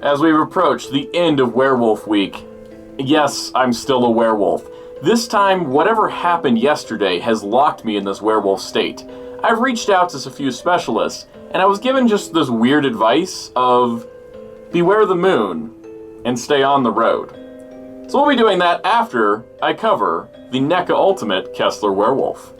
as we've approached the end of Werewolf Week. Yes, I'm still a werewolf. This time, whatever happened yesterday has locked me in this werewolf state. I've reached out to a few specialists, and I was given just this weird advice of beware the moon and stay on the road. So we'll be doing that after I cover the Neca Ultimate Kessler Werewolf.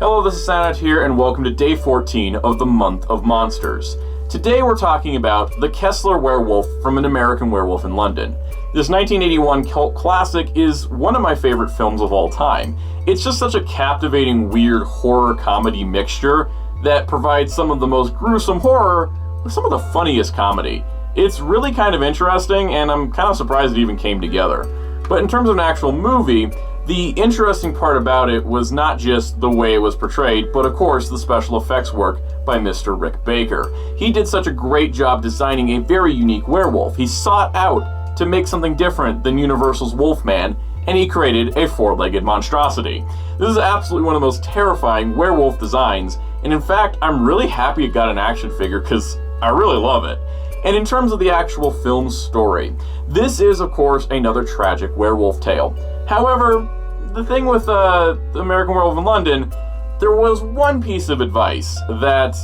Hello, this is Soundout here, and welcome to day 14 of the Month of Monsters. Today we're talking about the Kessler Werewolf from An American Werewolf in London. This 1981 cult classic is one of my favorite films of all time. It's just such a captivating, weird horror-comedy mixture that provides some of the most gruesome horror with some of the funniest comedy. It's really kind of interesting, and I'm kind of surprised it even came together. But in terms of an actual movie, the interesting part about it was not just the way it was portrayed, but of course the special effects work by Mr. Rick Baker. He did such a great job designing a very unique werewolf. He sought out to make something different than Universal's Wolfman, and he created a four-legged monstrosity. This is absolutely one of the most terrifying werewolf designs, and in fact, I'm really happy it got an action figure because I really love it. And in terms of the actual film's story, this is, of course, another tragic werewolf tale. However, the thing with the American Werewolf in London, there was one piece of advice that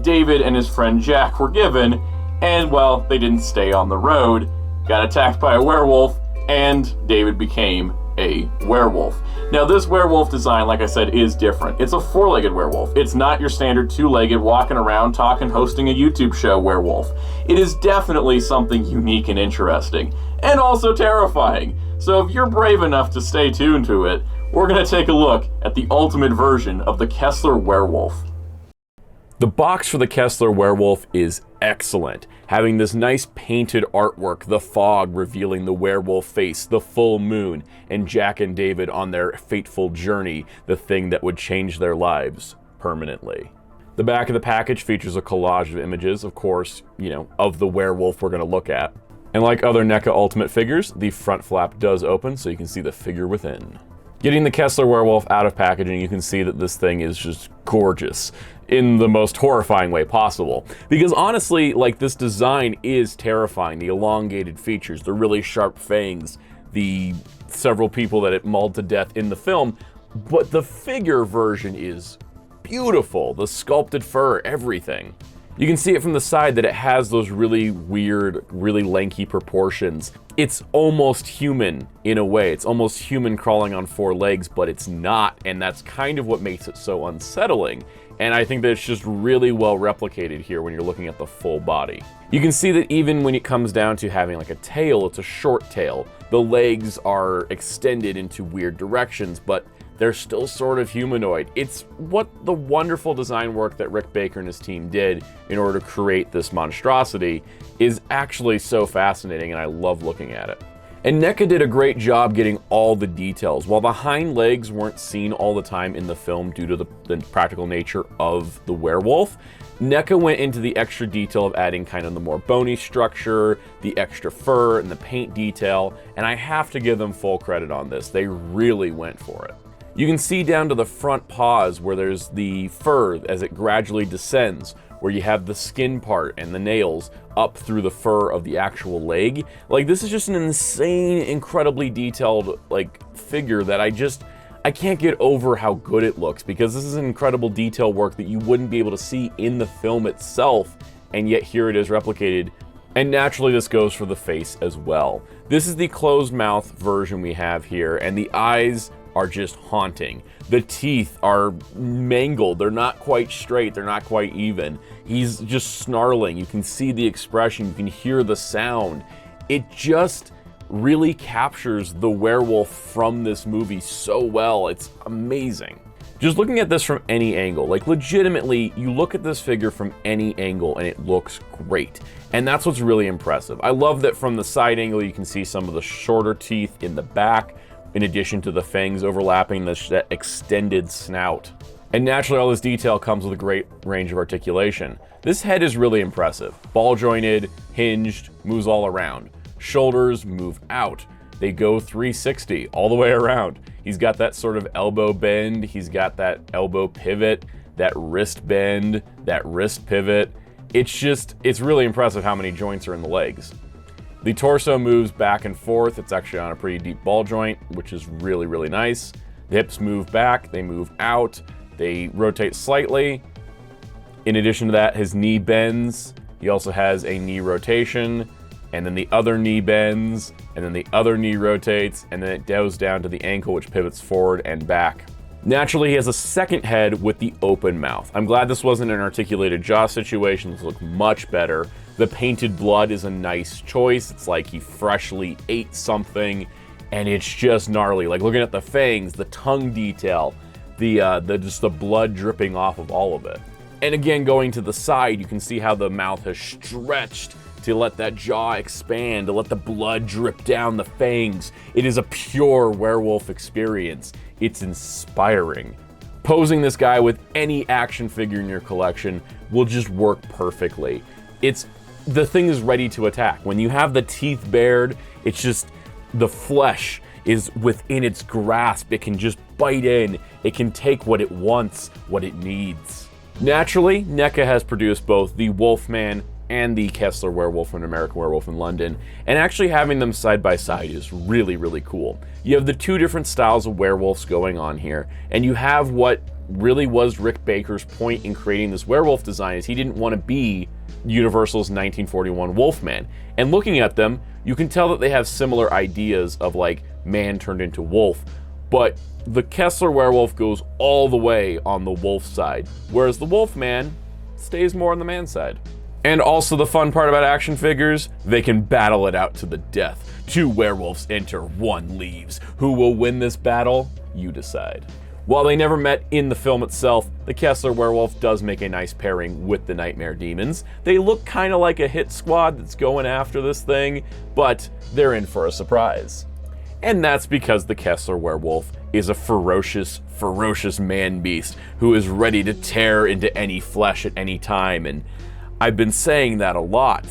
David and his friend Jack were given, and, well, they didn't stay on the road, got attacked by a werewolf, and David became a werewolf. Now, this werewolf design, like I said, is different. It's a four-legged werewolf. It's not your standard two-legged, walking around, talking, hosting a YouTube show werewolf. It is definitely something unique and interesting, and also terrifying. So if you're brave enough to stay tuned to it, we're going to take a look at the ultimate version of the Kessler Werewolf. The box for the Kessler Werewolf is excellent, having this nice painted artwork, the fog revealing the werewolf face, the full moon, and Jack and David on their fateful journey, the thing that would change their lives permanently. The back of the package features a collage of images, of course, of the werewolf we're going to look at. And like other Neca Ultimate figures, the front flap does open so you can see the figure within. Getting the Kessler Werewolf out of packaging, you can see that this thing is just gorgeous in the most horrifying way possible. Because honestly, this design is terrifying. The elongated features, the really sharp fangs, the several people that it mauled to death in the film, but the figure version is beautiful. The sculpted fur, everything. You can see it from the side that it has those really weird, really lanky proportions. It's almost human in a way. It's almost human crawling on four legs, but it's not, and that's kind of what makes it so unsettling. And I think that it's just really well replicated here when you're looking at the full body. You can see that even when it comes down to having a tail, it's a short tail. The legs are extended into weird directions, but they're still sort of humanoid. It's what the wonderful design work that Rick Baker and his team did in order to create this monstrosity is actually so fascinating, and I love looking at it. And Neca did a great job getting all the details. While the hind legs weren't seen all the time in the film due to the practical nature of the werewolf, Neca went into the extra detail of adding kind of the more bony structure, the extra fur, and the paint detail, and I have to give them full credit on this. They really went for it. You can see down to the front paws where there's the fur as it gradually descends, where you have the skin part and the nails up through the fur of the actual leg. This is just an insane, incredibly detailed, figure that I can't get over how good it looks, because this is an incredible detail work that you wouldn't be able to see in the film itself, and yet here it is replicated. And naturally, this goes for the face as well. This is the closed mouth version we have here, and the eyes are just haunting. The teeth are mangled. They're not quite straight. They're not quite even. He's just snarling. You can see the expression. You can hear the sound. It just really captures the werewolf from this movie so well. It's amazing. Just looking at this from any angle, legitimately, you look at this figure from any angle and it looks great. And that's what's really impressive. I love that from the side angle, you can see some of the shorter teeth in the back, in addition to the fangs overlapping that extended snout. And naturally, all this detail comes with a great range of articulation. This head is really impressive. Ball jointed, hinged, moves all around. Shoulders move out. They go 360 all the way around. He's got that sort of elbow bend. He's got that elbow pivot, that wrist bend, that wrist pivot. It's really impressive how many joints are in the legs. The torso moves back and forth. It's actually on a pretty deep ball joint, which is really, really nice. The hips move back, they move out, they rotate slightly. In addition to that, his knee bends. He also has a knee rotation, and then the other knee bends, and then the other knee rotates, and then it goes down to the ankle, which pivots forward and back. Naturally, he has a second head with the open mouth. I'm glad this wasn't an articulated jaw situation. This looked much better. The painted blood is a nice choice. It's like he freshly ate something, and it's just gnarly. Like looking at the fangs, the tongue detail, just the blood dripping off of all of it. And again, going to the side, you can see how the mouth has stretched to let that jaw expand, to let the blood drip down the fangs. It is a pure werewolf experience. It's inspiring. Posing this guy with any action figure in your collection will just work perfectly. The thing is ready to attack. When you have the teeth bared, it's just, the flesh is within its grasp. It can just bite in. It can take what it wants, what it needs. Naturally, Neca has produced both the Wolfman and the Kessler Werewolf from American Werewolf in London, and actually having them side by side is really, really cool. You have the two different styles of werewolves going on here, and you have what really was Rick Baker's point in creating this werewolf design, is he didn't want to be Universal's 1941 Wolfman. And looking at them, you can tell that they have similar ideas of like man turned into wolf, but the Kessler Werewolf goes all the way on the wolf side, whereas the Wolfman stays more on the man side. And also the fun part about action figures, they can battle it out to the death. 2 werewolves enter, 1 leaves. Who will win this battle? You decide. While they never met in the film itself, the Kessler Werewolf does make a nice pairing with the Nightmare Demons. They look kind of like a hit squad that's going after this thing, but they're in for a surprise. And that's because the Kessler Werewolf is a ferocious, ferocious man-beast who is ready to tear into any flesh at any time, and I've been saying that a lot.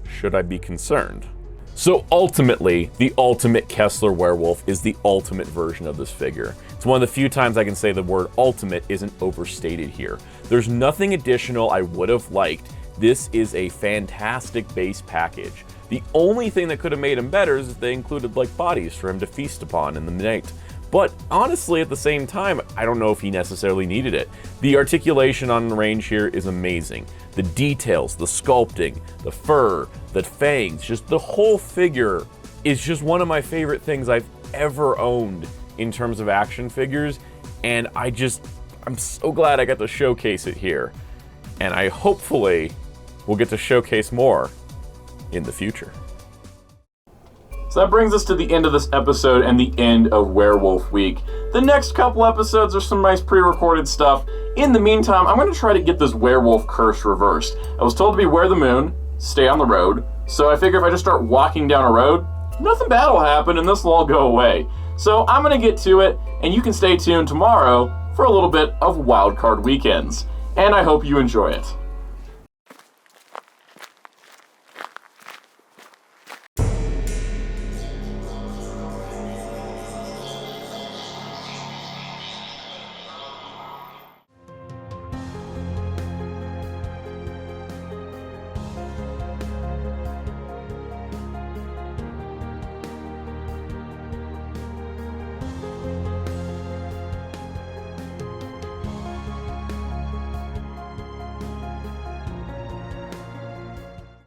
Should I be concerned? So ultimately, the ultimate Kessler Werewolf is the ultimate version of this figure. It's one of the few times I can say the word ultimate isn't overstated here. There's nothing additional I would have liked. This is a fantastic base package. The only thing that could have made him better is if they included like bodies for him to feast upon in the night. But honestly, at the same time, I don't know if he necessarily needed it. The articulation on the range here is amazing. The details, the sculpting, the fur, the fangs, just the whole figure is just one of my favorite things I've ever owned in terms of action figures. And I'm so glad I got to showcase it here. And I hopefully will get to showcase more in the future. So that brings us to the end of this episode and the end of Werewolf Week. The next couple episodes are some nice pre-recorded stuff. In the meantime, I'm going to try to get this werewolf curse reversed. I was told to beware the moon, stay on the road, so I figure if I just start walking down a road, nothing bad will happen and this will all go away. So I'm going to get to it, and you can stay tuned tomorrow for a little bit of Wildcard Weekends. And I hope you enjoy it.